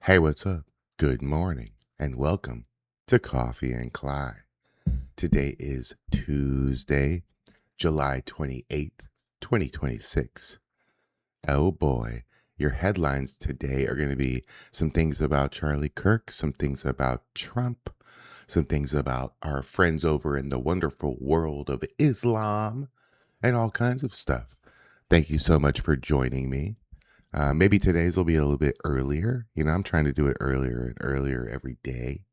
Hey, what's up? Good morning and welcome to Coffee and Kly. Today is Tuesday, July 28th, 2026. Oh boy, your headlines today are going to be some things about Charlie Kirk, some things about Trump, some things about our friends over in the wonderful world of Islam, and all kinds of stuff. Thank you so much for joining me. Maybe today's will be a little bit earlier. I'm trying to do it earlier and earlier every day.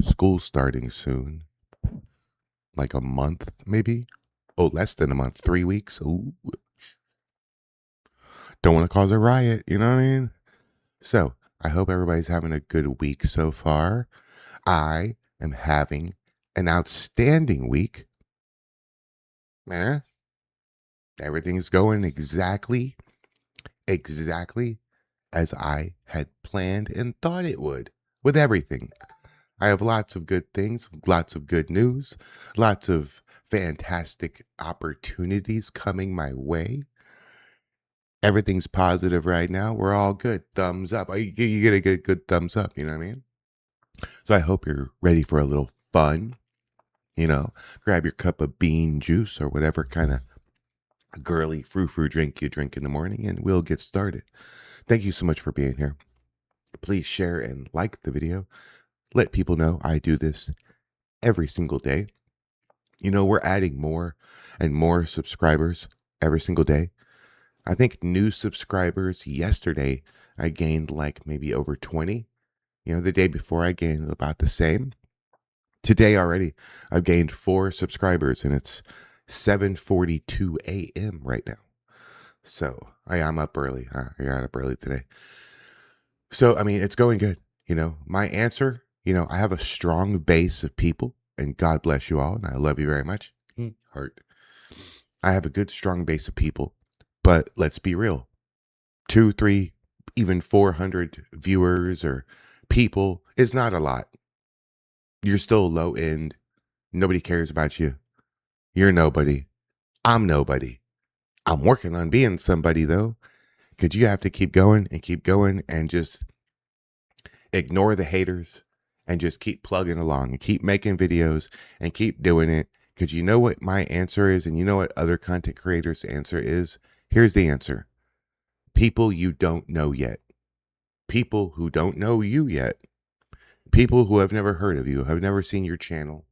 School's starting soon, like a month maybe. Oh, less than a month, 3 weeks. Ooh, don't want to cause a riot. You know what I mean? So I hope everybody's having a good week so far. I am having an outstanding week. Man, everything's going exactly as I had planned and thought it would with everything. I have lots of good things, lots of good news, lots of fantastic opportunities coming my way. Everything's positive right now. We're all good. Thumbs up. You get a good thumbs up. You know what I mean? So I hope you're ready for a little fun. Grab your cup of bean juice or whatever kind of girly frou-frou drink you drink in the morning, and we'll get started. Thank you so much for being here. Please share and like the video. Let people know I do this every single day. We're adding more and more subscribers every single day. I think new subscribers yesterday, I gained like maybe over 20. The day before I gained about the same. Today already, I've gained 4 subscribers and it's 7:42 a.m. right now. So I'm up early. I got up early today. So, I mean, it's going good. My answer, I have a strong base of people and God bless you all. And I love you very much. Heart. I have a good, strong base of people, but let's be real. 2, 3, even 400 viewers or people is not a lot. You're still low end. Nobody cares about you. You're nobody. I'm nobody. I'm working on being somebody though, because you have to keep going and just ignore the haters and just keep plugging along and keep making videos and keep doing it. Because you know what my answer is, and you know what other content creators' answer is? Here's the answer. People you don't know yet. People who don't know you yet. People who have never heard of you, have never seen your channel.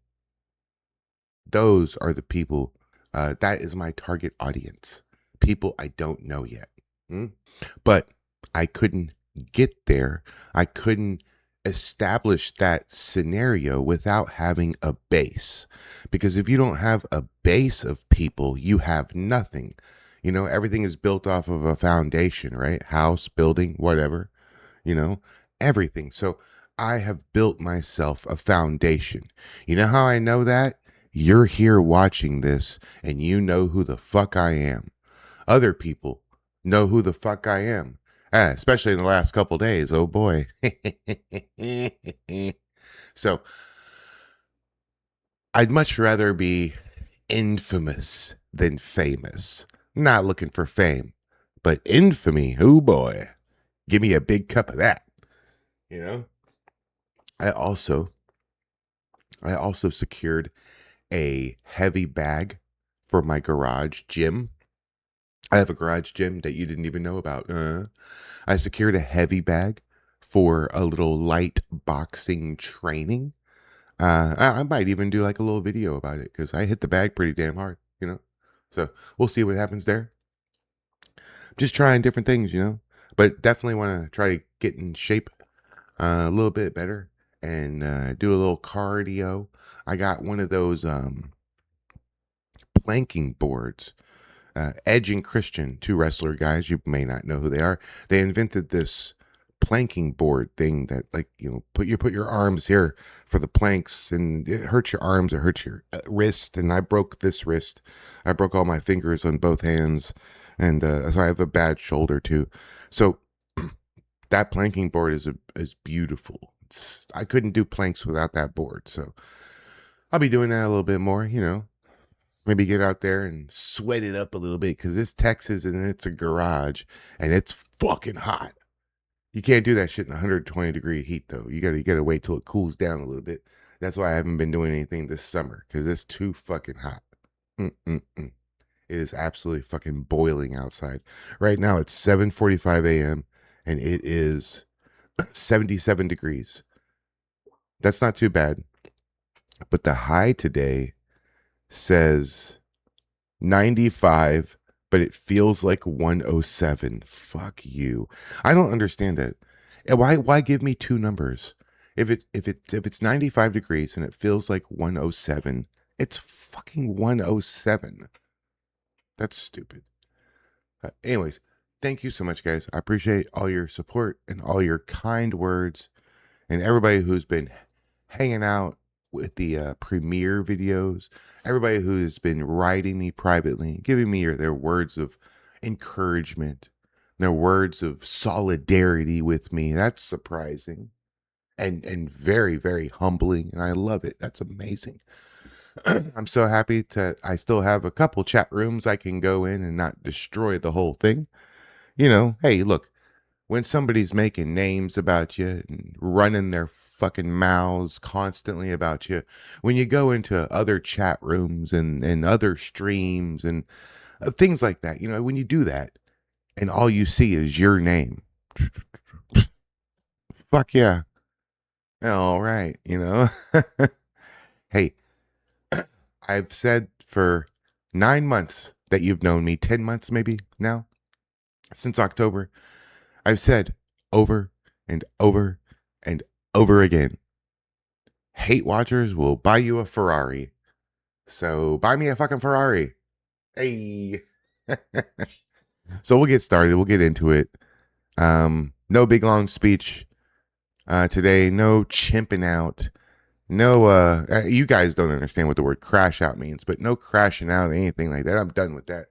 Those are the people. That is my target audience. People I don't know yet. But I couldn't get there. I couldn't establish that scenario without having a base. Because if you don't have a base of people, you have nothing. Everything is built off of a foundation, right? House, building, whatever, everything. So I have built myself a foundation. You know how I know that? You're here watching this and you know who the fuck I am. Other people know who the fuck I am. Especially in the last couple days. Oh boy. So I'd much rather be infamous than famous. Not looking for fame, but infamy. Oh boy. Give me a big cup of that. You know? I also secured a heavy bag for my garage gym. I have a garage gym that you didn't even know about. I secured a heavy bag for a little light boxing training. I might even do like a little video about it because I hit the bag pretty damn hard. So we'll see what happens there. Just trying different things, but definitely want to try to get in shape a little bit better and do a little cardio. I got one of those planking boards. Edge and Christian, 2 wrestler guys. You may not know who they are. They invented this planking board thing that, like, put your arms here for the planks, and it hurts your arms, it hurts your wrist. And I broke this wrist. I broke all my fingers on both hands, and so I have a bad shoulder too. So that planking board is beautiful. I couldn't do planks without that board. So I'll be doing that a little bit more. Maybe get out there and sweat it up a little bit because it's Texas and it's a garage and it's fucking hot. You can't do that shit in 120-degree heat though. You gotta wait till it cools down a little bit. That's why I haven't been doing anything this summer because it's too fucking hot. Mm-mm-mm. It is absolutely fucking boiling outside. Right now it's 7:45 a.m. and it is 77 degrees. That's not too bad. But the high today says 95, but it feels like 107. Fuck you. I don't understand it. And why give me two numbers? If it's 95 degrees and it feels like 107, it's fucking 107. That's stupid. Anyways, thank you so much, guys. I appreciate all your support and all your kind words and everybody who's been hanging out with the premiere videos, everybody who's been writing me privately, giving me their words of encouragement, their words of solidarity with me. That's surprising and very, very humbling. And I love it. That's amazing. I'm so happy I still have a couple chat rooms I can go in and not destroy the whole thing. Hey, look, when somebody's making names about you and running their fucking mouths constantly about you, when you go into other chat rooms and other streams and things like that, when you do that and all you see is your name, fuck yeah. All right. Hey, I've said for 9 months that you've known me, 10 months maybe now, since October. I've said over and over and over again, hate watchers will buy you a Ferrari. So buy me a fucking Ferrari. Hey. So we'll get started. We'll get into it. No big long speech today. No chimping out. No, you guys don't understand what the word crash out means, but no crashing out, anything like that. I'm done with that.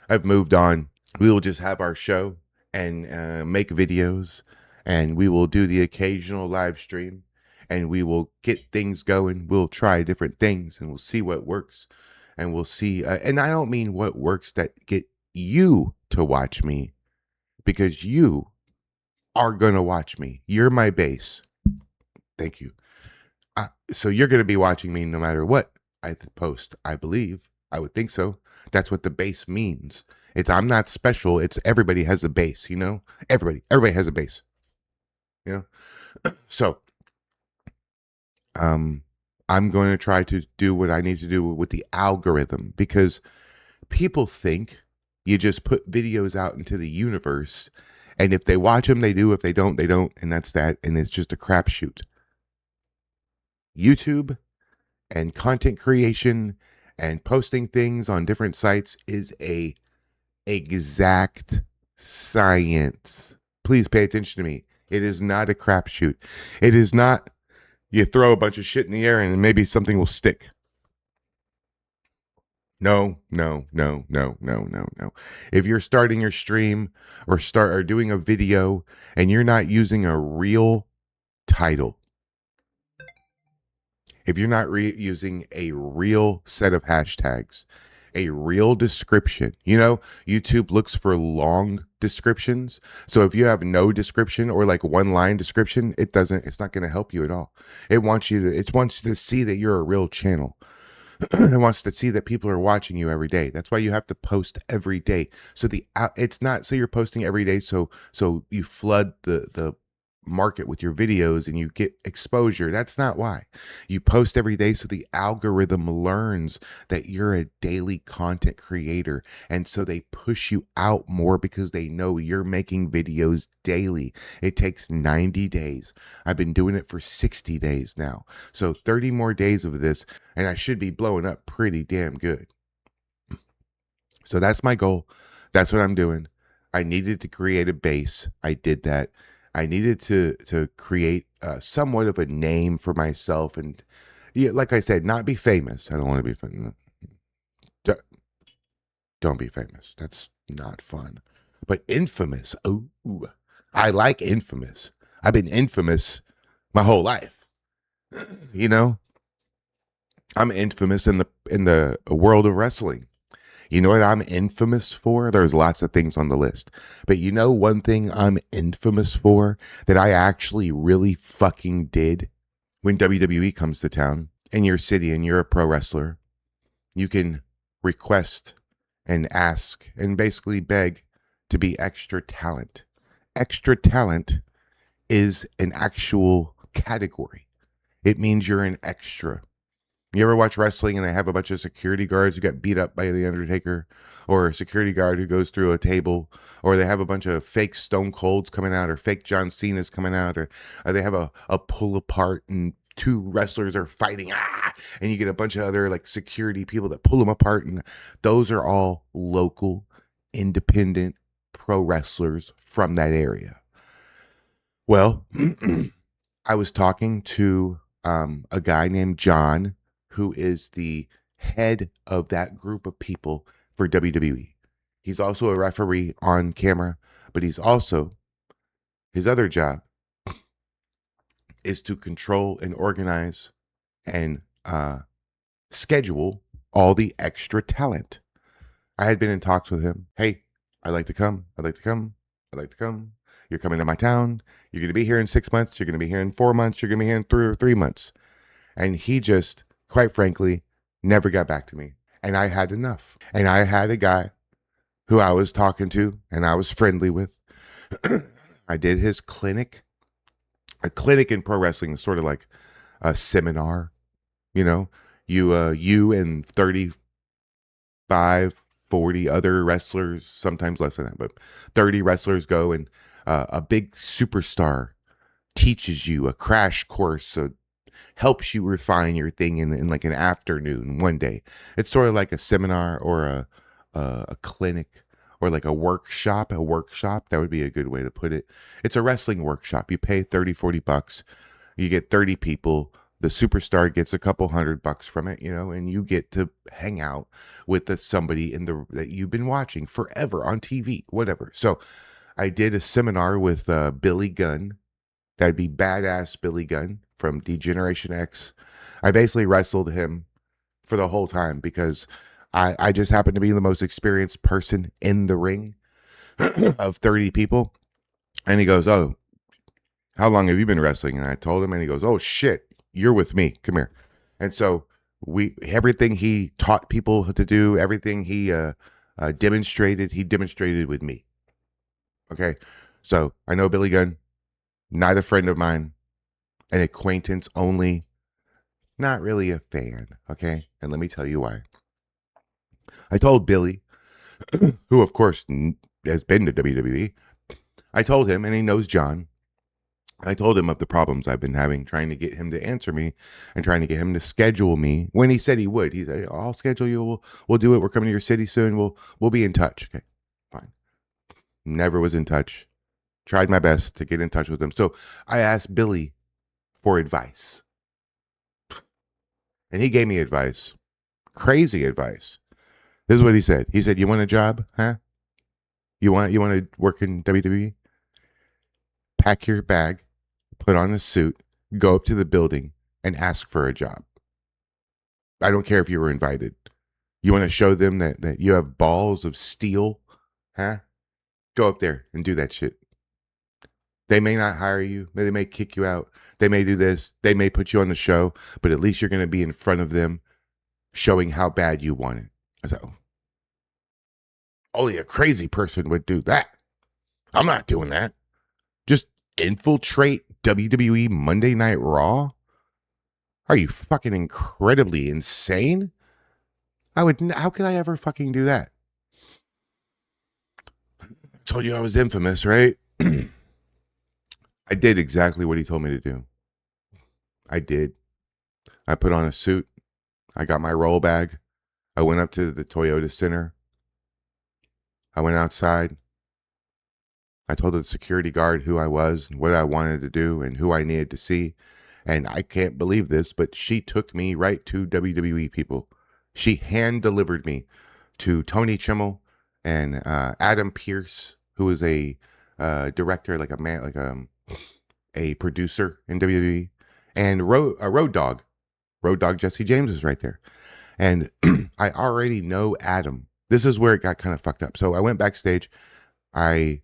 I've moved on. We will just have our show and make videos, and we will do the occasional live stream, and we will get things going. We'll try different things, and we'll see what works, and we'll see. And I don't mean what works that get you to watch me, because you are going to watch me. You're my base. Thank you. So you're going to be watching me no matter what I post. I believe. I would think so. That's what the base means. I'm not special. It's everybody has a base, Everybody has a base. So I'm going to try to do what I need to do with the algorithm, because people think you just put videos out into the universe, and if they watch them, they do. If they don't, they don't, and that's that. And it's just a crapshoot. YouTube and content creation and posting things on different sites is a exact science. Please pay attention to me. It is not a crapshoot. It is not you throw a bunch of shit in the air and maybe something will stick. No, no, no, no, no, no, no. If you're starting your stream or doing a video and you're not using a real title, if you're not using a real set of hashtags, a real description, YouTube looks for long descriptions. So if you have no description or like one line description, it's not going to help you at all. It wants you to see that you're a real channel. It wants to see that people are watching you every day. That's why you have to post every day. So it's not so you're posting every day so you flood the market with your videos and you get exposure. That's not why. You post every day so the algorithm learns that you're a daily content creator, and so they push you out more because they know you're making videos daily. It takes 90 days. I've been doing it for 60 days now. So 30 more days of this and I should be blowing up pretty damn good. So that's my goal. That's what I'm doing. I needed to create a base. I did that. I needed to create somewhat of a name for myself, and like I said, not be famous. I don't want to be famous. Don't be famous. That's not fun. But infamous. Ooh, I like infamous. I've been infamous my whole life. I'm infamous in the world of wrestling. You know what I'm infamous for? There's lots of things on the list. But you know one thing I'm infamous for that I actually really fucking did? When WWE comes to town in your city and you're a pro wrestler, you can request and ask and basically beg to be extra talent. Extra talent is an actual category. It means you're an extra. You ever watch wrestling and they have a bunch of security guards who get beat up by the Undertaker, or a security guard who goes through a table, or they have a bunch of fake Stone Colds coming out, or fake John Cena's coming out, or they have a pull apart and two wrestlers are fighting, and you get a bunch of other like security people that pull them apart, and those are all local, independent pro wrestlers from that area. Well, I was talking to a guy named John, who is the head of that group of people for WWE. He's also a referee on camera, but he's also, his other job is to control and organize and schedule all the extra talent. I had been in talks with him. Hey, I'd like to come. I'd like to come. I'd like to come. You're coming to my town. You're going to be here in 6 months. You're going to be here in 4 months. You're going to be here in 3 months. And he just, quite frankly, never got back to me. And I had enough. And I had a guy who I was talking to and I was friendly with. I did his clinic. A clinic in pro wrestling is sort of like a seminar. You know, you and 35, 40 other wrestlers, sometimes less than that, but 30 wrestlers go, and a big superstar teaches you a crash course, helps you refine your thing in like an afternoon one day. It's sort of like a seminar or a clinic or like a workshop. That would be a good way to put it. It's a wrestling workshop. You pay 30, 40 bucks. You get 30 people. The superstar gets a couple $100 from it, and you get to hang out with somebody that you've been watching forever on TV, whatever. So I did a seminar with Billy Gunn. That'd be badass Billy Gunn from D-Generation X. I basically wrestled him for the whole time because I just happened to be the most experienced person in the ring of 30 people. And he goes, "Oh, how long have you been wrestling?" And I told him, and he goes, "Oh shit, you're with me. Come here." And so everything he taught people to do, everything he demonstrated with me. Okay. So I know Billy Gunn, not a friend of mine, an acquaintance only, not really a fan. Okay. And let me tell you why. I told Billy, who of course has been to WWE, I told him, and he knows John. I told him of the problems I've been having trying to get him to answer me and trying to get him to schedule me when he said he would. He said, "I'll schedule you. We'll do it. We're coming to your city soon. We'll be in touch." Okay, fine. Never was in touch. Tried my best to get in touch with him. So I asked Billy for advice. And he gave me advice. Crazy advice. This is what he said. He said, "You want a job? Huh? You want to work in WWE? Pack your bag, put on a suit, go up to the building, and ask for a job. I don't care if you were invited. You want to show them that you have balls of steel? Huh? Go up there and do that shit. They may not hire you. They may kick you out. They may do this. They may put you on the show, but at least you're going to be in front of them showing how bad you want it." I said, "Oh, only a crazy person would do that. I'm not doing that. Just infiltrate WWE Monday Night Raw? Are you fucking incredibly insane? How could I ever fucking do that?" I told you I was infamous, right? I did exactly what he told me to do. I did. I put on a suit. I got my roll bag. I went up to the Toyota Center. I went outside. I told the security guard who I was and what I wanted to do and who I needed to see. And I can't believe this, but she took me right to WWE people. She hand delivered me to Tony Chimmel and Adam Pearce, who is a director, like a man, like a producer in WWE, and Road Dog. Road Dog Jesse James is right there. And I already know Adam. this is where it got kind of fucked up. So I went backstage. I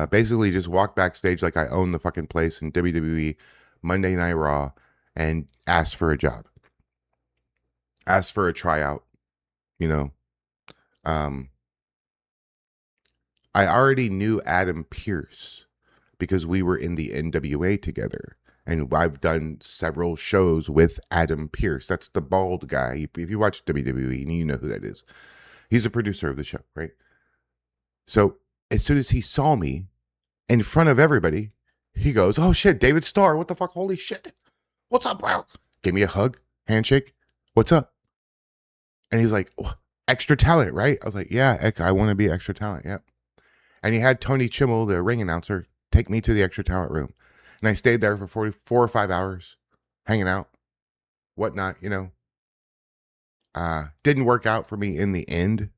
basically just walked backstage like I own the fucking place in WWE Monday Night Raw and asked for a job, asked for a tryout. You know, um, I already knew Adam Pearce because we were in the NWA together. And I've done several shows with Adam Pearce. That's the bald guy. If you watch WWE, you know who that is. He's a producer of the show, right? So as soon as he saw me in front of everybody, he goes, "Oh shit, David Starr, what the fuck? Holy shit. What's up, bro?" Give me a hug, handshake. "What's up?" And he's like, "Extra talent, right?" I was like, "Yeah, I want to be extra talent." Yeah. And he had Tony Chimmel, the ring announcer, take me to the extra talent room. And I stayed there for 44 or 5 hours, hanging out, whatnot, Didn't work out for me in the end.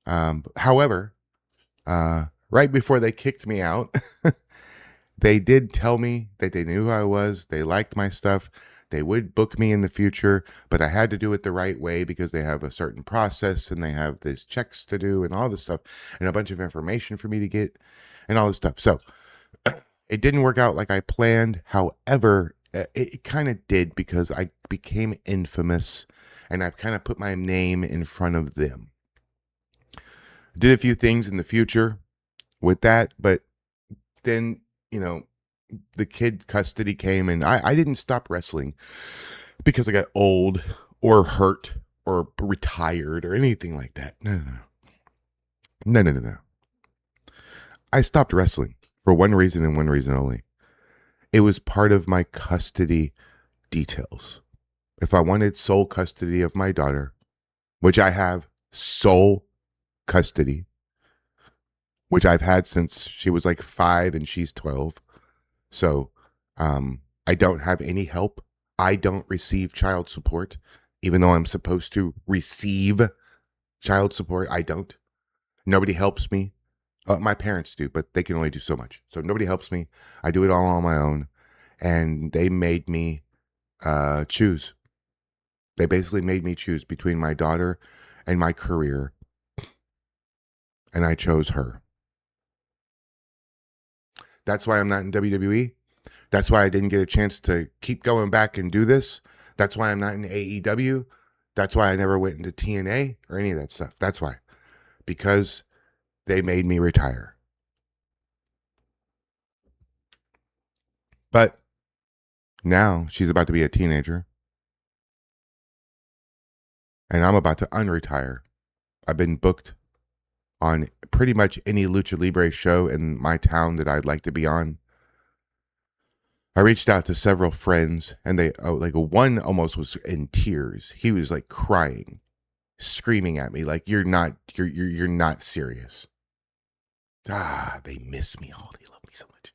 However, right before they kicked me out, they did tell me that they knew who I was. They liked my stuff. They would book me in the future, but I had to do it the right way because they have a certain process and they have these checks to do and all this stuff and a bunch of information for me to get and all this stuff. So it didn't work out like I planned. However, it kind of did because I became infamous and I've kind of put my name in front of them. Did a few things in the future with that, but then, the kid custody came and I didn't stop wrestling because I got old or hurt or retired or anything like that. No. I stopped wrestling for one reason and one reason only. It was part of my custody details. If I wanted sole custody of my daughter, which I have sole custody, which I've had since she was like 5 and she's 12. So I don't have any help. I don't receive child support, even though I'm supposed to receive child support. I don't. Nobody helps me. My parents do, but they can only do so much. So nobody helps me. I do it all on my own. And they made me choose. They basically made me choose between my daughter and my career. And I chose her. That's why I'm not in WWE. That's why I didn't get a chance to keep going back and do this. That's why I'm not in AEW. That's why I never went into TNA or any of that stuff. That's why. Because they made me retire. But now she's about to be a teenager. And I'm about to unretire. I've been booked on pretty much any Lucha Libre show in my town that I'd like to be on. I reached out to several friends and they one almost was in tears. He was like crying, screaming at me like you're not serious. They miss me. Oh, they love me so much.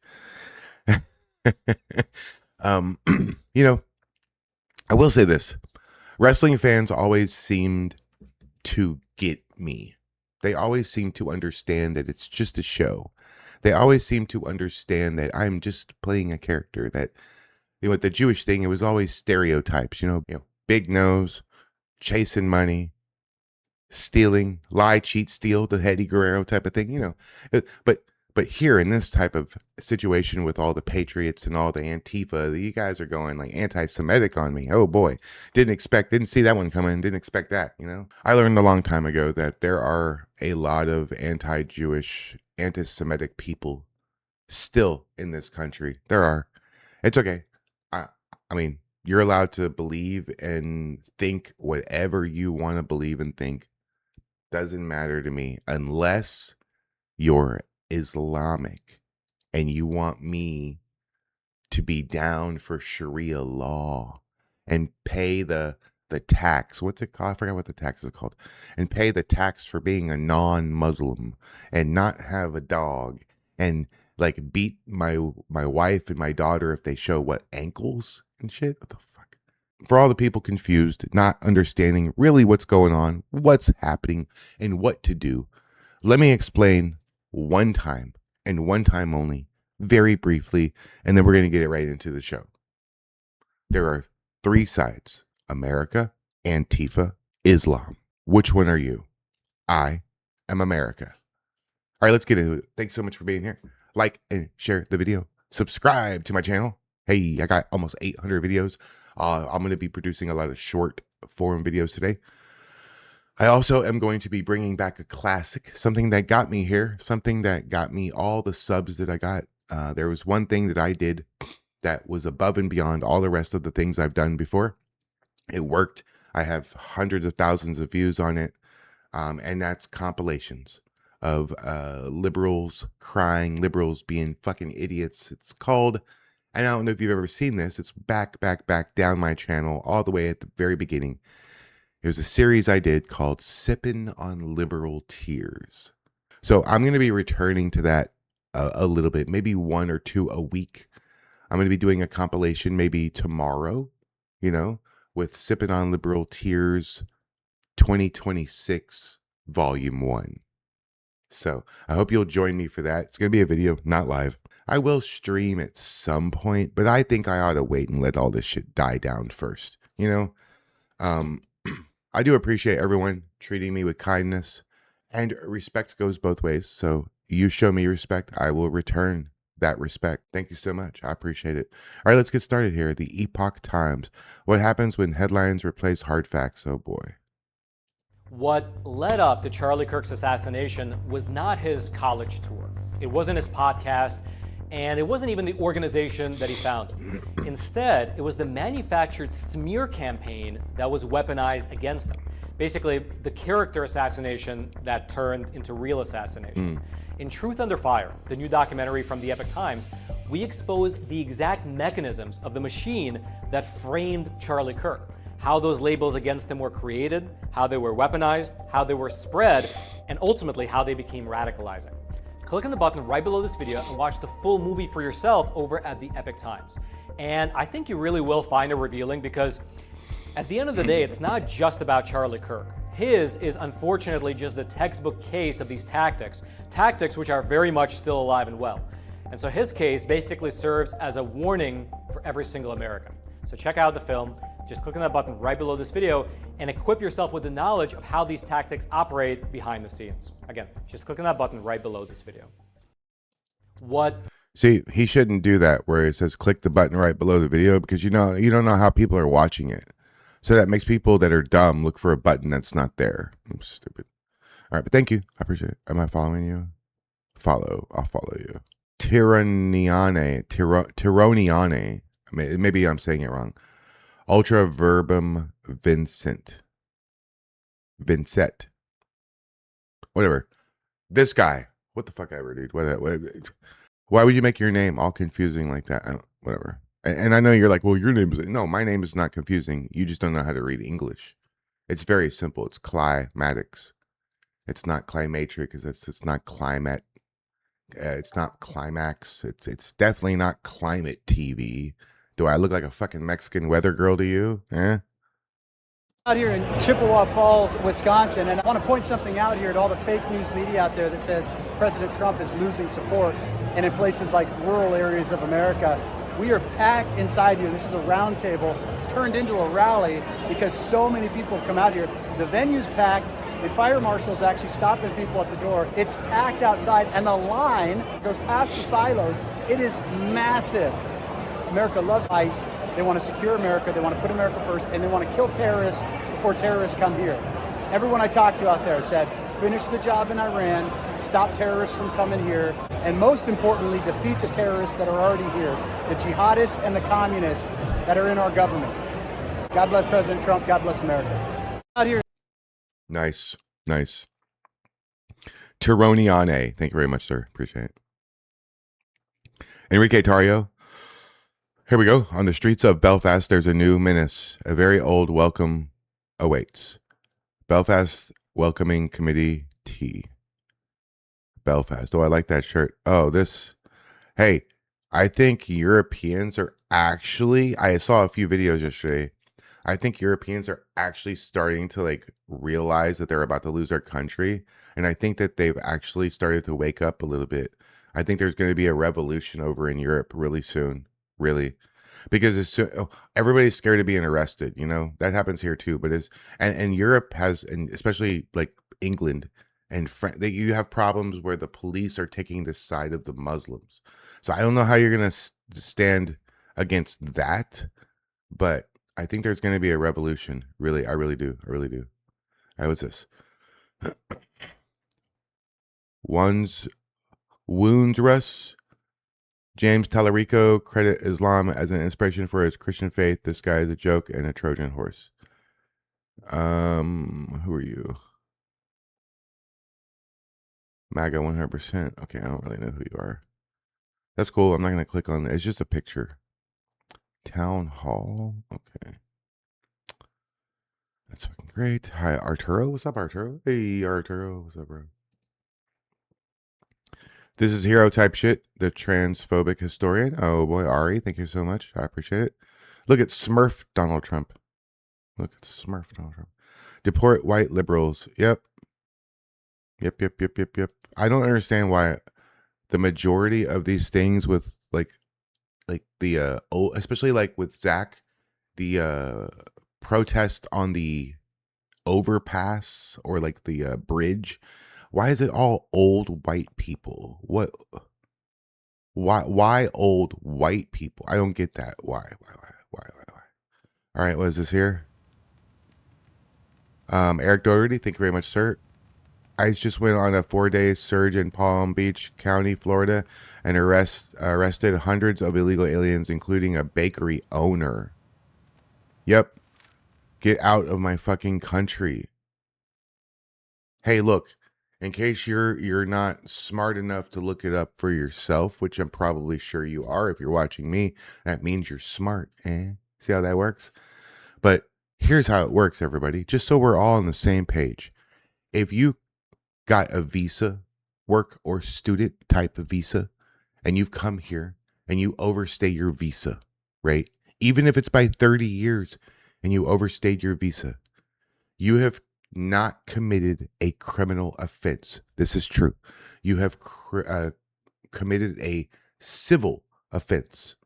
I will say this. Wrestling fans always seemed to get me. They always seem to understand that it's just a show. They always seem to understand that I'm just playing a character. That with the Jewish thing, it was always stereotypes. Big nose, chasing money, stealing, lie, cheat, steal, the Eddie Guerrero type of thing. But here in this type of situation with all the Patriots and all the Antifa, you guys are going like anti-Semitic on me. Oh boy, didn't see that one coming. Didn't expect that. I learned a long time ago that there are a lot of anti-Jewish, anti-Semitic people still in this country. There are. It's okay. I mean, you're allowed to believe and think whatever you want to believe and think. Doesn't matter to me unless you're Islamic and you want me to be down for Sharia law and pay the tax. What's it called? I forgot what the tax is called. And pay the tax for being a non-Muslim and not have a dog and like beat my wife and my daughter if they show ankles and shit. What the fuck? For all the people confused, not understanding really what's going on, what's happening, and what to do, let me explain one time and one time only, very briefly, and then we're going to get it right into the show. There are 3 sides: America, Antifa, Islam. Which one are you? I am America. All right, let's get into it. Thanks so much for being here. Like and share the video. Subscribe to my channel. Hey, I got almost 800 videos. I'm going to be producing a lot of short form videos today. I also am going to be bringing back a classic, something that got me here, something that got me all the subs that I got. There was one thing that I did that was above and beyond all the rest of the things I've done before. It worked. I have hundreds of thousands of views on it. And that's compilations of liberals crying, liberals being fucking idiots. It's called, and I don't know if you've ever seen this, it's back down my channel, all the way at the very beginning. It was a series I did called Sippin' on Liberal Tears. So I'm going to be returning to that a little bit, maybe one or two a week. I'm going to be doing a compilation maybe tomorrow, with Sippin' on Liberal Tears 2026 Volume 1. So I hope you'll join me for that. It's going to be a video, not live. I will stream at some point, but I think I ought to wait and let all this shit die down first. I do appreciate everyone treating me with kindness, and respect goes both ways. So you show me respect, I will return that respect. Thank you so much. I appreciate it. All right, let's get started here. The Epoch Times. What happens when headlines replace hard facts? Oh boy. What led up to Charlie Kirk's assassination was not his college tour. It wasn't his podcast, and it wasn't even the organization that he founded. Instead, it was the manufactured smear campaign that was weaponized against him. Basically, the character assassination that turned into real assassination. In Truth Under Fire, the new documentary from the Epoch Times, we expose the exact mechanisms of the machine that framed Charlie Kirk. How those labels against him were created, how they were weaponized, how they were spread, and ultimately how they became radicalizing. Click on the button right below this video and watch the full movie for yourself over at the Epoch Times. And I think you really will find it revealing, because at the end of the day, it's not just about Charlie Kirk. His is unfortunately just the textbook case of these tactics which are very much still alive and well. And so his case basically serves as a warning for every single American. So check out the film. Just click on that button right below this video and equip yourself with the knowledge of how these tactics operate behind the scenes. Again, just click on that button right below this video. See, he shouldn't do that where it says click the button right below the video, because you don't know how people are watching it. So that makes people that are dumb look for a button that's not there. I'm stupid. All right, but thank you. I appreciate it. Am I following you? I'll follow you. Tironiane. Maybe I'm saying it wrong. Ultra verbum Vincent. Whatever. This guy. What the fuck ever, dude. Why would you make your name all confusing like that? Whatever. And I know you're like, well, your name is... No, my name is not confusing. You just don't know how to read English. It's very simple. It's climatics. It's not climatrix. It's not climate. It's not climax. It's definitely not climate TV. Do I look like a fucking Mexican weather girl to you? Out here in Chippewa Falls, Wisconsin, and I want to point something out here to all the fake news media out there that says President Trump is losing support, and in places like rural areas of America. We are packed inside here. This is a round table. It's turned into a rally because so many people have come out here. The venue's packed. The fire marshal's actually stopping people at the door. It's packed outside, and the line goes past the silos. It is massive. America loves ICE. They want to secure America. They want to put America first, and they want to kill terrorists before terrorists come here. Everyone I talked to out there said, finish the job in Iran, stop terrorists from coming here, and most importantly, defeat the terrorists that are already here, the jihadists and the communists that are in our government. God bless President Trump. God bless America. Out here. Nice. Tironiane. Thank you very much, sir. Appreciate it. Enrique Tario. Here we go. On the streets of Belfast, there's a new menace. A very old welcome awaits. Belfast Welcoming Committee T. Belfast. Oh, I like that shirt. Oh, this. Hey, I think Europeans are actually, I saw a few videos yesterday. I think Europeans are actually starting to realize that they're about to lose their country. And I think that they've actually started to wake up a little bit. I think there's going to be a revolution over in Europe really soon. Really. Because everybody's scared of being arrested, that happens here too. But and Europe has, and especially England and that you have problems where the police are taking the side of the Muslims. So I don't know how you're going to stand against that, but I think there's going to be a revolution. Really, I really do. I really do. How was this? One's wounds Russ. James Tallarico credit Islam as an inspiration for his Christian faith. This guy is a joke and a Trojan horse. Who are you? MAGA 100%. Okay, I don't really know who you are. That's cool. I'm not going to click on it. It's just a picture. Town Hall. Okay. That's fucking great. Hi, Arturo. What's up, Arturo? Hey, Arturo. What's up, bro? This is hero type shit. The transphobic historian. Oh boy, Ari. Thank you so much. I appreciate it. Look at Smurf Donald Trump. Look at Smurf Donald Trump. Deport white liberals. Yep. Yep. I don't understand why the majority of these things with like the especially like with Zach, the protest on the overpass or like the bridge, why is it all old white people? Why old white people? I don't get that. Why? All right, what is this here? Eric Doherty, thank you very much, sir. ICE just went on a 4-day surge in Palm Beach County, Florida, and arrested hundreds of illegal aliens, including a bakery owner. Yep. Get out of my fucking country. Hey, look, in case you're not smart enough to look it up for yourself, which I'm probably sure you are if you're watching me, that means you're smart. See how that works? But here's how it works, everybody, just so we're all on the same page. If you got a visa, work or student type of visa, and you've come here and you overstay your visa, right? Even if it's by 30 years and you overstayed your visa, you have not committed a criminal offense. This is true. You have committed a civil offense.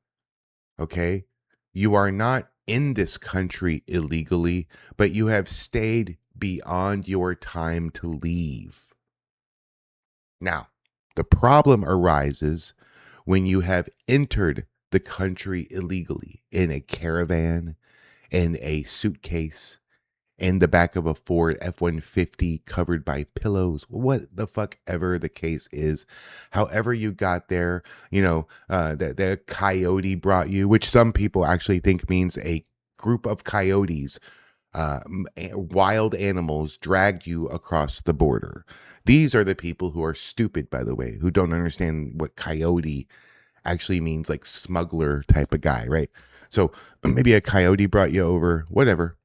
Okay? You are not in this country illegally, but you have stayed beyond your time to leave. Now, the problem arises when you have entered the country illegally in a caravan, in a suitcase, in the back of a Ford F-150 covered by pillows, what the fuck ever the case is. However you got there, the coyote brought you, which some people actually think means a group of coyotes, wild animals dragged you across the border. These are the people who are stupid, by the way, who don't understand what coyote actually means, like smuggler type of guy, right? So maybe a coyote brought you over, whatever.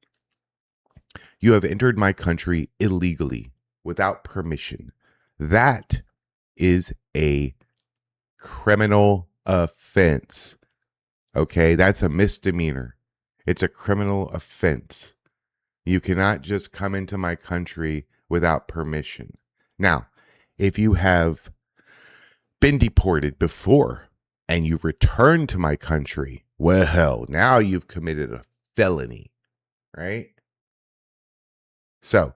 You have entered my country illegally without permission. That is a criminal offense. Okay, that's a misdemeanor. It's a criminal offense. You cannot just come into my country without permission. Now, if you have been deported before and you've returned to my country, well, now you've committed a felony, right? So,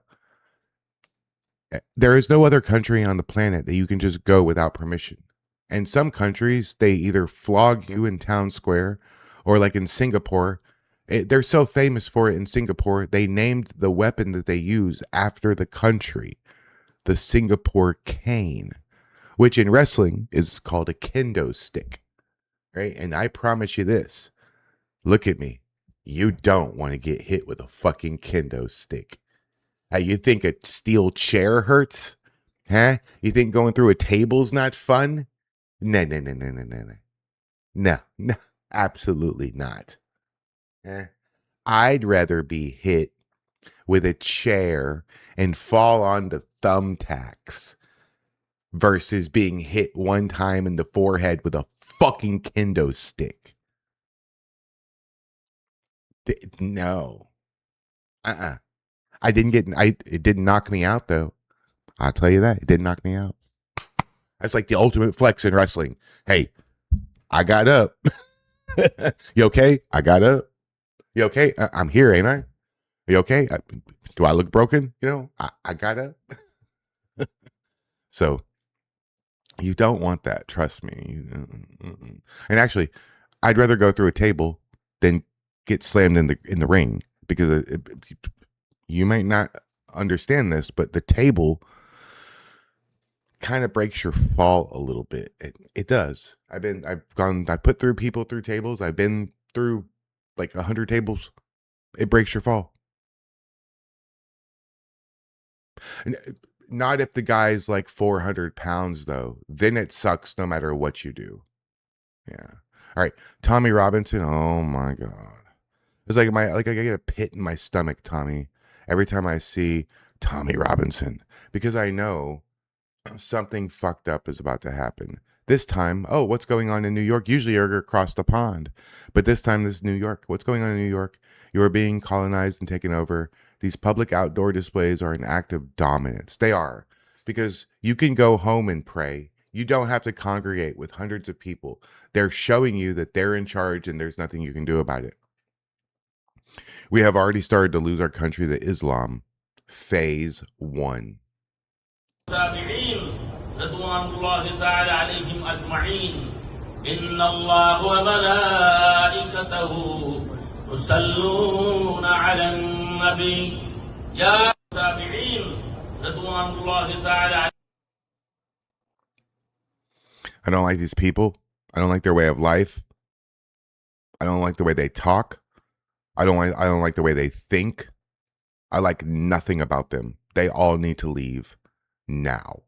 there is no other country on the planet that you can just go without permission. And some countries, they either flog you in town square, or like in Singapore, they're so famous for it in Singapore, they named the weapon that they use after the country, the Singapore cane, which in wrestling is called a kendo stick, right? And I promise you this, look at me, you don't want to get hit with a fucking kendo stick. You think a steel chair hurts? Huh? You think going through a table's not fun? No. No, absolutely not. I'd rather be hit with a chair and fall on the thumbtacks versus being hit one time in the forehead with a fucking kendo stick. No. It didn't knock me out though. I'll tell you that. It didn't knock me out. That's like the ultimate flex in wrestling. Hey, I got up. You okay? I got up. You okay? I'm here, ain't I? You okay? Do I look broken? I got up. So you don't want that. Trust me. And actually, I'd rather go through a table than get slammed in the ring, because you might not understand this, but the table kind of breaks your fall a little bit. It does. I put people through tables. I've been through like 100 tables. It breaks your fall. And not if the guy's like 400 pounds though. Then it sucks no matter what you do. Yeah. All right. Tommy Robinson. Oh my God. It's like I get a pit in my stomach, Tommy, every time I see Tommy Robinson, because I know something fucked up is about to happen. This time, what's going on in New York? Usually you're across the pond, but this time this is New York. What's going on in New York? You are being colonized and taken over. These public outdoor displays are an act of dominance. They are, because you can go home and pray. You don't have to congregate with hundreds of people. They're showing you that they're in charge and there's nothing you can do about it. We have already started to lose our country to Islam. Phase 1. رضوان الله تعالى عليهم أجمعين إن الله وملائكته يصلون على النبي يا تابعين رضوان الله تعالى. I don't like these people. I don't like their way of life. I don't like the way they talk. I don't like the way they think. I like nothing about them. They all need to leave now.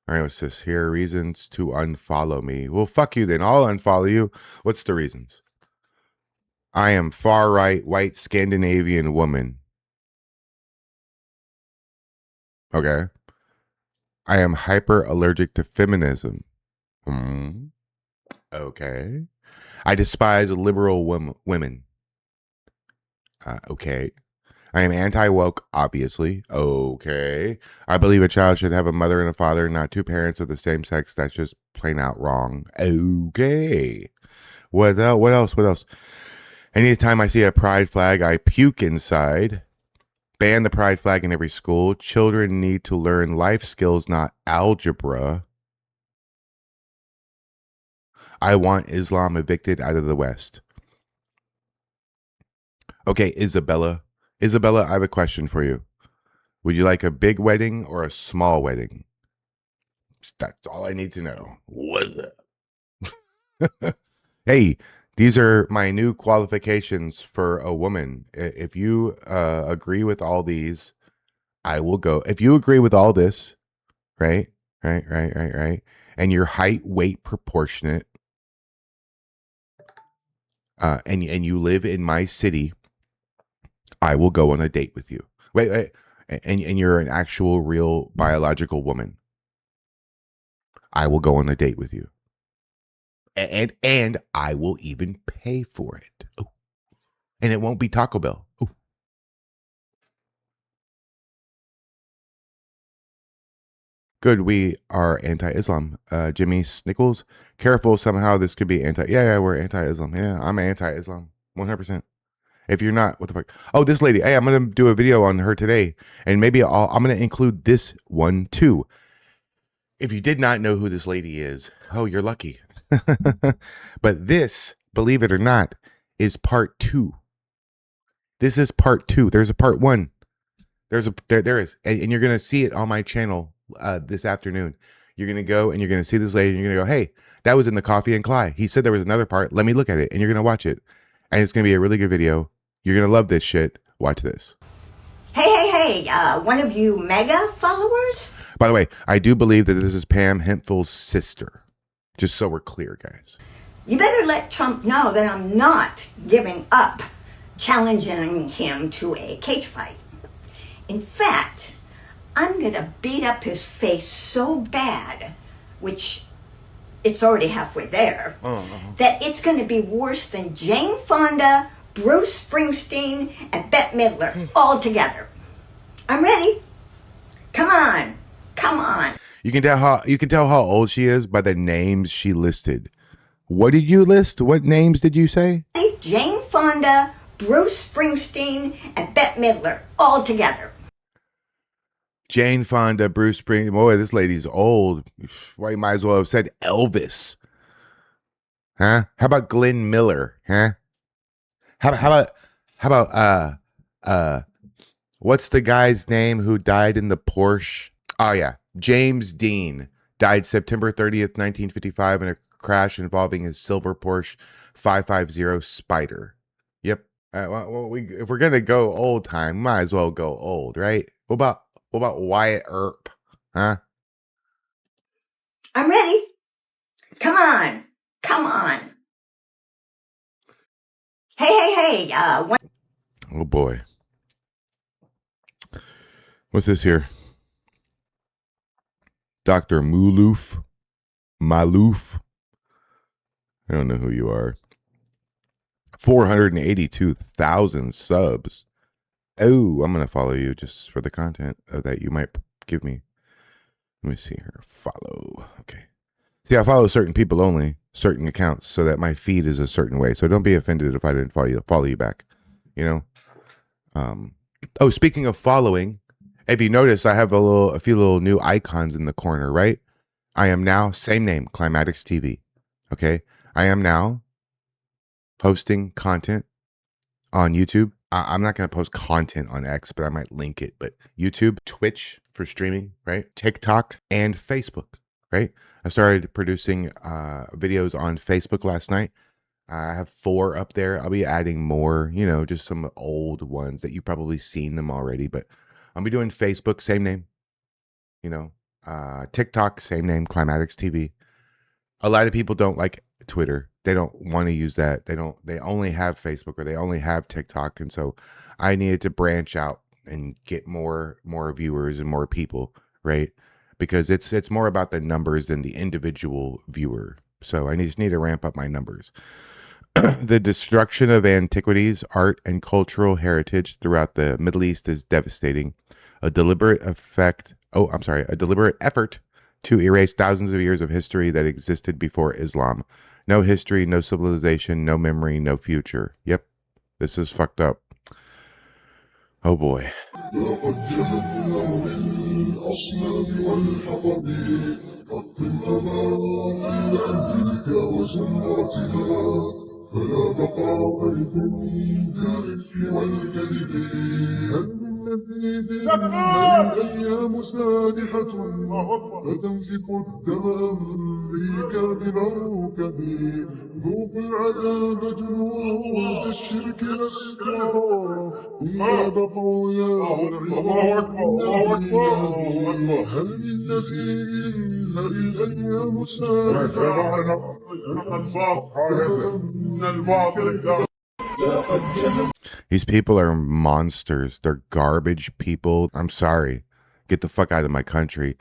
All right, what's this? Here are reasons to unfollow me. Well, fuck you then. I'll unfollow you. What's the reasons? I am far right, white, Scandinavian woman. Okay. I am hyper allergic to feminism. Okay. I despise liberal women. Okay. I am anti-woke, obviously. Okay. I believe a child should have a mother and a father, not two parents of the same sex. That's just plain out wrong. Okay. What else? Anytime I see a pride flag, I puke inside. Ban the pride flag in every school. Children need to learn life skills, not algebra. I want Islam evicted out of the West. Okay, Isabella, I have a question for you. Would you like a big wedding or a small wedding? That's all I need to know. What's that? Hey, these are my new qualifications for a woman. If you agree with all these, I will go. If you agree with all this, right, and your height, weight proportionate, and you live in my city, I will go on a date with you. Wait, and you're an actual, real, biological woman. I will go on a date with you. And I will even pay for it. Ooh. And it won't be Taco Bell. Ooh. Good, we are anti-Islam. Jimmy Snickles, careful, somehow this could be Yeah, we're anti-Islam. Yeah, I'm anti-Islam, 100%. If you're not, what the fuck? Oh, this lady. Hey, I'm going to do a video on her today. And maybe I'm going to include this one too. If you did not know who this lady is, oh, you're lucky. But this, believe it or not, is part 2. This is part 2. There's a part 1. There is. And you're going to see it on my channel this afternoon. You're going to go and you're going to see this lady and you're going to go, hey, that was in the Coffee and Kly. He said there was another part. Let me look at it. And you're going to watch it. And it's going to be a really good video. You're going to love this shit. Watch this. Hey, one of you mega followers? By the way, I do believe that this is Pam Hempfield's sister. Just so we're clear, guys. You better let Trump know that I'm not giving up challenging him to a cage fight. In fact, I'm going to beat up his face so bad, which it's already halfway there, that it's going to be worse than Jane Fonda, Bruce Springsteen, and Bette Midler all together. I'm ready. Come on. You can tell how old she is by the names she listed. What did you list? What names did you say? Jane Fonda, Bruce Springsteen, and Bette Midler all together. Jane Fonda, Bruce Springsteen. Boy, this lady's old. Why, you might as well have said Elvis. Huh? How about Glenn Miller? Huh? How about uh what's the guy's name who died in the Porsche? Oh yeah, James Dean died September 30th, 1955 in a crash involving his silver Porsche 550 Spider. Yep. If we're gonna go old time, might as well go old, right? What about Wyatt Earp? Huh? I'm ready. Come on. Come on. Hey. Oh boy. What's this here? Dr. Malouf. I don't know who you are. 482,000 subs. Oh, I'm going to follow you just for the content that you might give me. Let me see here. Follow. Okay. See, I follow certain people only, certain accounts, so that my feed is a certain way. So don't be offended if I didn't follow you back. You know? Oh, speaking of following, if you notice, I have a few little new icons in the corner, right? I am now, same name, Climatics TV. Okay. I am now posting content on YouTube. I'm not going to post content on X, but I might link it. But YouTube, Twitch for streaming, right? TikTok and Facebook, right? I started producing videos on Facebook last night. I have 4 up there. I'll be adding more, just some old ones that you've probably seen them already. But I'll be doing Facebook, same name, TikTok, same name, Climatics TV. A lot of people don't like Twitter. They don't want to use that. They only have Facebook or they only have TikTok. And so I needed to branch out and get more viewers and more people, right? Because it's more about the numbers than the individual viewer. So I just need to ramp up my numbers. The destruction of antiquities, art, and cultural heritage throughout the Middle East is devastating. A deliberate effort to erase thousands of years of history that existed before Islam. No history, no civilization, no memory, no future. Yep, this is fucked up. Oh boy. فلا بقاء لكل الإثم والكذب هل الذي الأيام سادحة فتنزف الدم أمريكا بموكب ذوق العذاب جنود الشرك الأسرى إلا بقوا يا هل من نزيل هل الأيام سادحة These people are monsters. They're garbage people. I'm sorry. Get the fuck out of my country.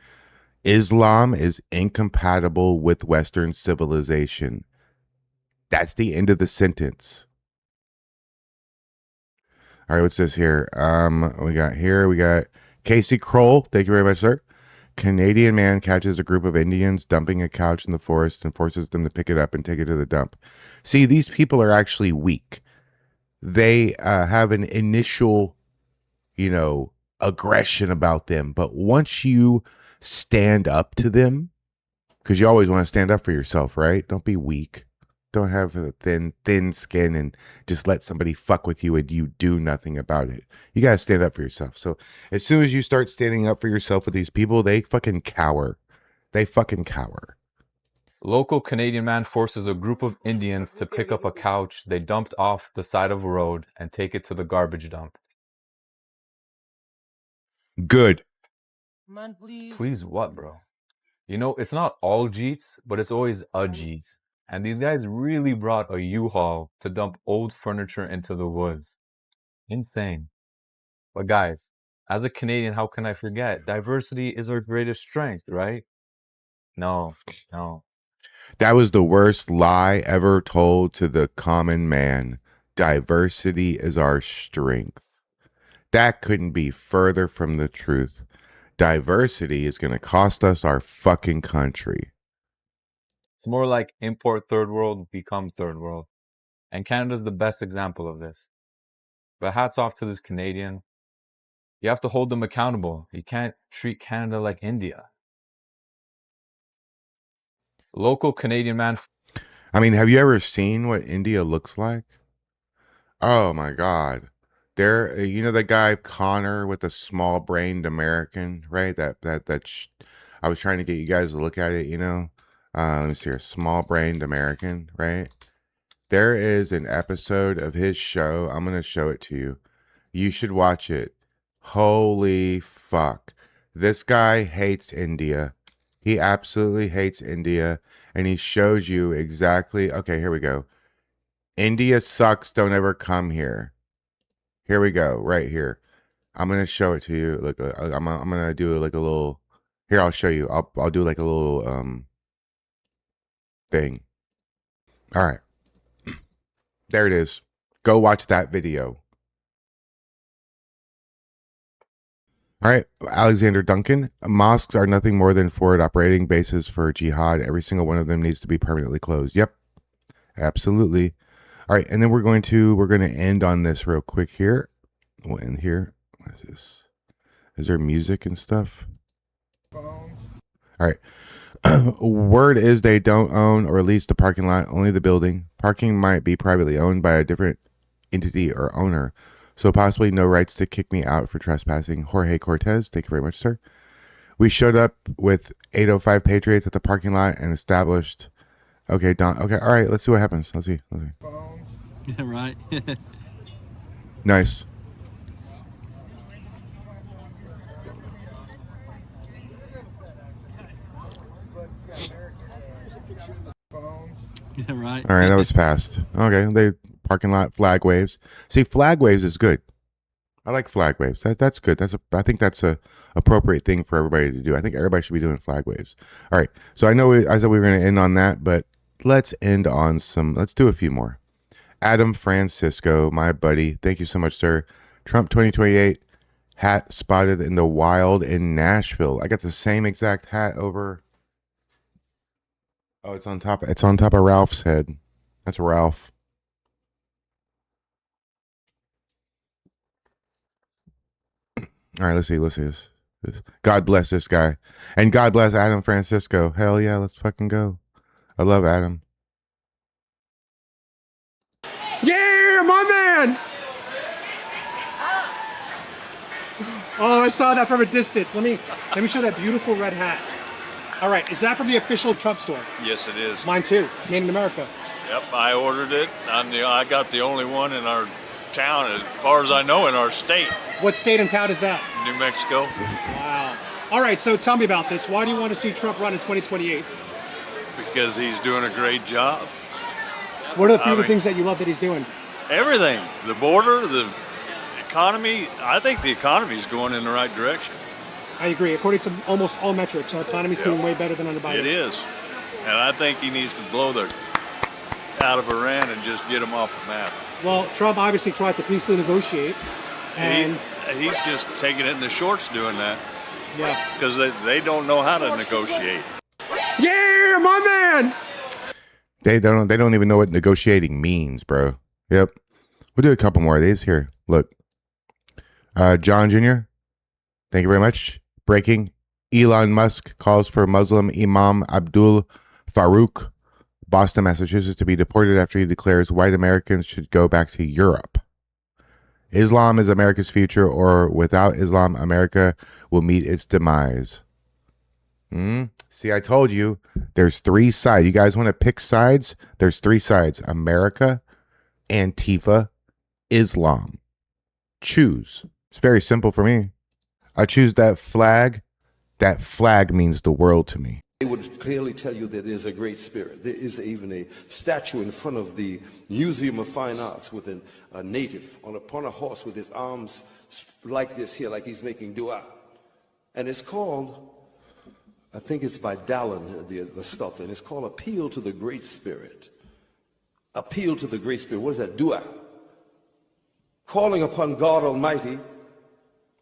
Islam is incompatible with Western civilization. That's the end of the sentence. All right, what's this here? We got Casey Kroll. Thank you very much, sir. Canadian man catches a group of Indians dumping a couch in the forest and forces them to pick it up and take it to the dump. See, these people are actually weak. They have an initial, aggression about them. But once you stand up to them, because you always want to stand up for yourself, right? Don't be weak. Don't have a thin skin and just let somebody fuck with you and you do nothing about it. You got to stand up for yourself. So as soon as you start standing up for yourself with these people, they fucking cower. They fucking cower. Local Canadian man forces a group of Indians to pick up a couch they dumped off the side of a road and take it to the garbage dump. Good. Man, please. Please what, bro? It's not all Jeets, but it's always a Jeet. And these guys really brought a U-Haul to dump old furniture into the woods. Insane. But guys, as a Canadian, how can I forget? Diversity is our greatest strength, right? No. That was the worst lie ever told to the common man. Diversity is our strength. That couldn't be further from the truth. Diversity is going to cost us our fucking country. It's more like import third world, become third world. And Canada's the best example of this. But hats off to this Canadian. You have to hold them accountable. You can't treat Canada like India. Local Canadian man. I mean, have you ever seen what India looks like? Oh my God. There, you know, the guy Connor with the small-brained American, right? I was trying to get you guys to look at it, you know. Let me see here, small-brained American, right? There is an episode of his show. I'm gonna show it to you. You should watch it. Holy fuck. This guy hates India. He absolutely hates India. And he shows you exactly. Okay, here we go. India sucks. Don't ever come here. Here we go. Right here. I'm going to show it to you. Look, I'm going to do like a little. Here, I'll show you. I'll do like a little thing. All right. There it is. Go watch that video. All right, Alexander Duncan. Mosques are nothing more than forward operating bases for jihad. Every single one of them needs to be permanently closed. Yep, absolutely. All right, and then we're going to end on this real quick here. We'll end here. What is this? Is there music and stuff? All right. Word is they don't own or lease the parking lot, only the building. Parking might be privately owned by a different entity or owner. So possibly no rights to kick me out for trespassing. Jorge Cortez, thank you very much, sir. We showed up with 805 Patriots at the parking lot and established. Okay, Don. Okay, all right. Let's see what happens. Let's see. Yeah, right. Nice. Yeah, right. All right, that was fast. Okay, they parking lot flag waves. See, flag waves is good. I like flag waves. That's good. I think that's a appropriate thing for everybody to do. I think everybody should be doing flag waves. All right. So I know I said we were going to end on that, but let's end on some. Let's do a few more. Adam Francisco, my buddy. Thank you so much, sir. Trump 2028 hat spotted in the wild in Nashville. I got the same exact hat over. Oh, it's on top. It's on top of Ralph's head. That's Ralph. All right, let's see this. God bless this guy. And God bless Adam Francisco. Hell yeah, let's fucking go. I love Adam. Yeah, my man! Oh, I saw that from a distance. Let me show that beautiful red hat. All right, is that from the official Trump store? Yes, it is. Mine too, made in America. Yep, I ordered it. I got the only one in our town, as far as I know, in our state. What state and town is that? New Mexico. Wow. All right, so tell me about this. Why do you want to see Trump run in 2028? Because he's doing a great job. What are the few of the things that you love that he's doing? Everything. The border, the economy. I think the economy is going in the right direction. I agree. According to almost all metrics, our economy's doing way better than under Biden. It is. And I think he needs to blow the out of Iran and just get them off the map. Well, Trump obviously tried to peacefully negotiate. And he's just taking it in the shorts doing that. Yeah. Because they don't know how to negotiate. Yeah, my man! They don't even know what negotiating means, bro. Yep. We'll do a couple more of these here. Look. John Jr., thank you very much. Breaking. Elon Musk calls for Muslim Imam Abdul Farouk, Boston, Massachusetts, to be deported after he declares white Americans should go back to Europe. Islam is America's future, or without Islam, America will meet its demise. See, I told you, there's three sides. You guys want to pick sides? There's three sides. America, Antifa, Islam. Choose. It's very simple for me. I choose that flag. That flag means the world to me. They would clearly tell you that there's a great spirit. There is even a statue in front of the Museum of Fine Arts with a native upon a horse with his arms like this here, like he's making dua. And it's called, I think it's by Dallin, the sculptor, and it's called Appeal to the Great Spirit. Appeal to the Great Spirit. What is that? Dua. Calling upon God Almighty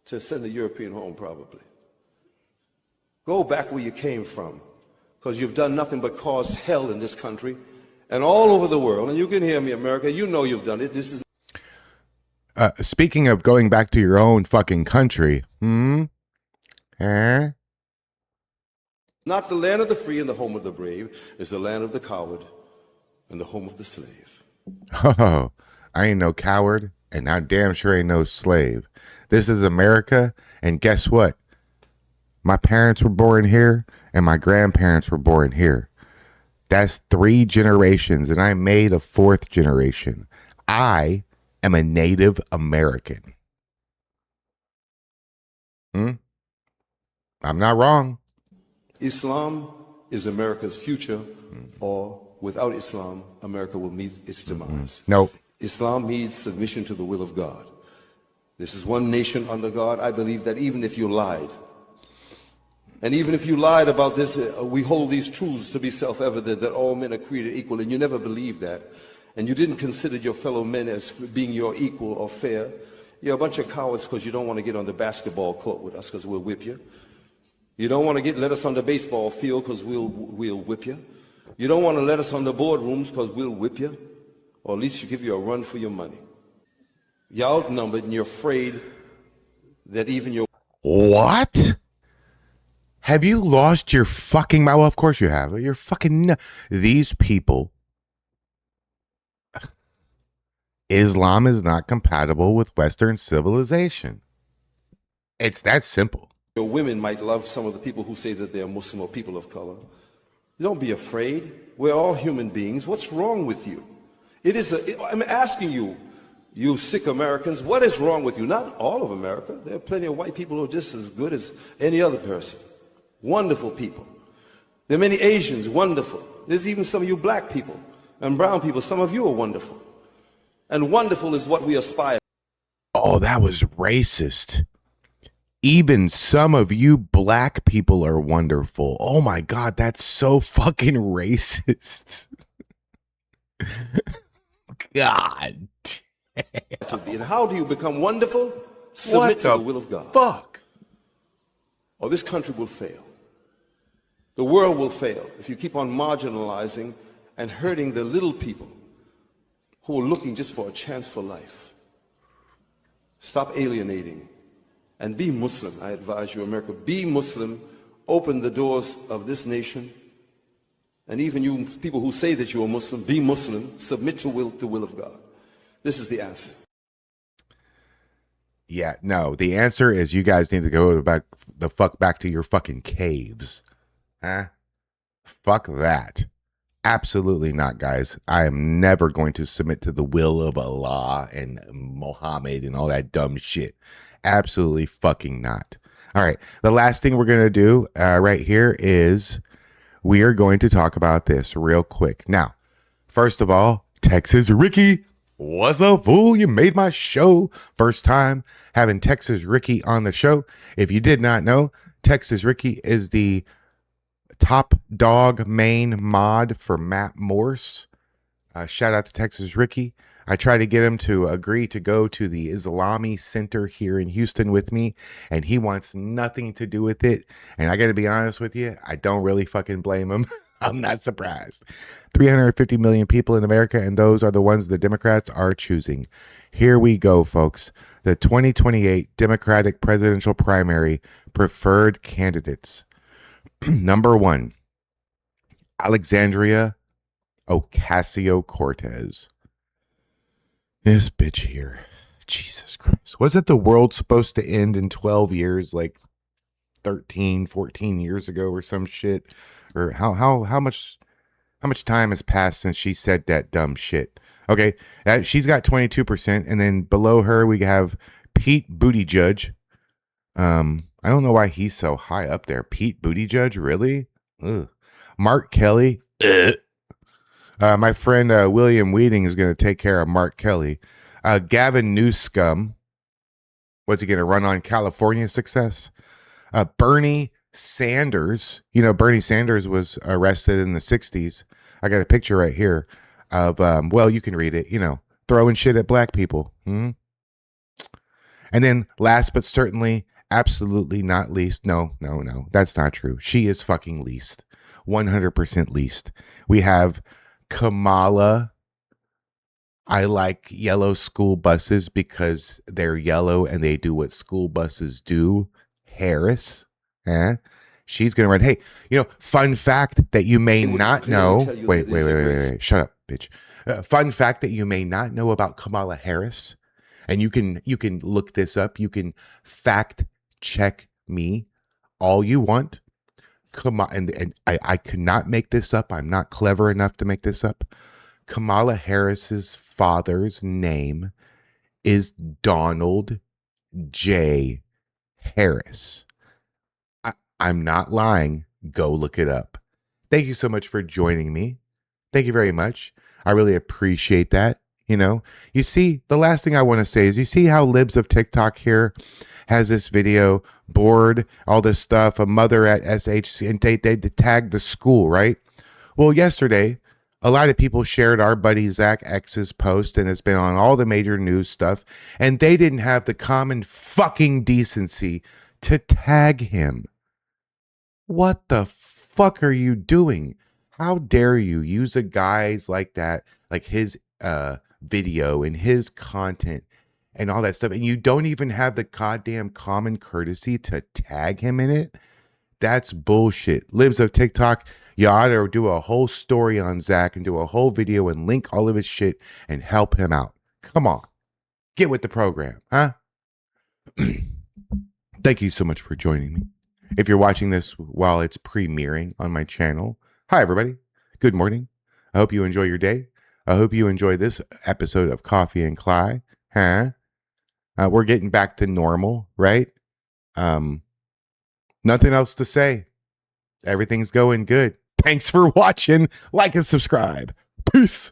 to send the European home, probably. Go back where you came from, because you've done nothing but cause hell in this country and all over the world. And you can hear me, America. You know you've done it. This is. Speaking of going back to your own fucking country, Eh? Not the land of the free and the home of the brave. It's the land of the coward and the home of the slave. Oh, I ain't no coward, and I damn sure ain't no slave. This is America, and guess what? My parents were born here, and my grandparents were born here. That's 3 generations, and I made a 4th generation. I am a Native American. I'm not wrong. Islam is America's future, or without Islam, America will meet its demise. Nope. Islam means submission to the will of God. This is one nation under God. I believe that even if you lied, and even if you lied about this, we hold these truths to be self-evident, that all men are created equal, and you never believed that, and you didn't consider your fellow men as being your equal or fair, you're a bunch of cowards because you don't want to get on the basketball court with us because we'll whip you. You don't want to let us on the baseball field because we'll whip you. You don't want to let us on the boardrooms because we'll whip you, or at least you give you a run for your money. You're outnumbered and you're afraid that even your... What? Have you lost your fucking mind? Well, of course you have. You're fucking... These people... Islam is not compatible with Western civilization. It's that simple. Your women might love some of the people who say that they're Muslim or people of color. Don't be afraid. We're all human beings. What's wrong with you? I'm asking you, you sick Americans, what is wrong with you? Not all of America. There are plenty of white people who are just as good as any other person. Wonderful people. There are many Asians, wonderful. There's even some of you black people and brown people. Some of you are wonderful. And wonderful is what we aspire. Oh, that was racist. Even some of you black people are wonderful. Oh my God, that's so fucking racist. God. And how do you become wonderful? Submit to the will of God. Fuck. Or this country will fail. The world will fail if you keep on marginalizing and hurting the little people who are looking just for a chance for life. Stop alienating. And be Muslim. I advise you, America, be Muslim. Open the doors of this nation. And even you people who say that you are Muslim, be Muslim. Submit to the will of God. This is the answer. Yeah, no. The answer is you guys need to go back to your fucking caves. Huh? Fuck that. Absolutely not, guys. I am never going to submit to the will of Allah and Muhammad and all that dumb shit. Absolutely fucking not. All right. The last thing we're going to do right here is we are going to talk about this real quick. Now, first of all, Texas Ricky, what's up, fool? You made my show. First time having Texas Ricky on the show. If you did not know, Texas Ricky is the top dog main mod for Matt Morse. Shout out to Texas Ricky. I tried to get him to agree to go to the Islami Center here in Houston with me, and he wants nothing to do with it. And I got to be honest with you, I don't really fucking blame him. I'm not surprised. 350 million people in America, and those are the ones the Democrats are choosing. Here we go, folks. The 2028 Democratic presidential primary preferred candidates. Number 1, Alexandria Ocasio-Cortez. This bitch here. Jesus Christ. Wasn't the world supposed to end in 12 years, like 13, 14 years ago or some shit? Or how much time has passed since she said that dumb shit? Okay, she's got 22%, and then below her we have Pete Buttigieg. I don't know why he's so high up there. Pete Buttigieg, really? Ugh. Mark Kelly. My friend William Weeding is going to take care of Mark Kelly. Gavin Newscomb. What's he going to run on California success? Bernie Sanders. You know, Bernie Sanders was arrested in the 60s. I got a picture right here of, well, you can read it, you know, throwing shit at black people. And then last but certainly, absolutely not least. No, that's not true. She is fucking least. 100% least. We have Kamala I like yellow school buses because they're yellow and they do what school buses do. Harris, she's gonna run. Hey, fun fact that you may not know. Wait, shut up, bitch. Fun fact that you may not know about Kamala Harris, and you can look this up. You can fact check me all you want. Come on, and I cannot make this up. I'm not clever enough to make this up. Kamala Harris's father's name is Donald J. Harris. I'm not lying. Go look it up. Thank you so much for joining me. Thank you very much. I really appreciate that. You see, the last thing I want to say is, you see how Libs of TikTok here has this video, board, all this stuff, a mother at SHC, and they tagged the school, right? Well, yesterday, a lot of people shared our buddy Zach X's post, and it's been on all the major news stuff, and they didn't have the common fucking decency to tag him. What the fuck are you doing? How dare you use a guy's like that, like his video and his content and all that stuff, and you don't even have the goddamn common courtesy to tag him in it? That's bullshit. Libs of TikTok, you ought to do a whole story on Zach and do a whole video and link all of his shit and help him out. Come on. Get with the program, huh? Thank you so much for joining me. If you're watching this while it's premiering on my channel, hi everybody. Good morning. I hope you enjoy your day. I hope you enjoy this episode of Coffee and Kly. Huh? We're getting back to normal, right? Nothing else to say. Everything's going good. Thanks for watching. Like and subscribe. Peace.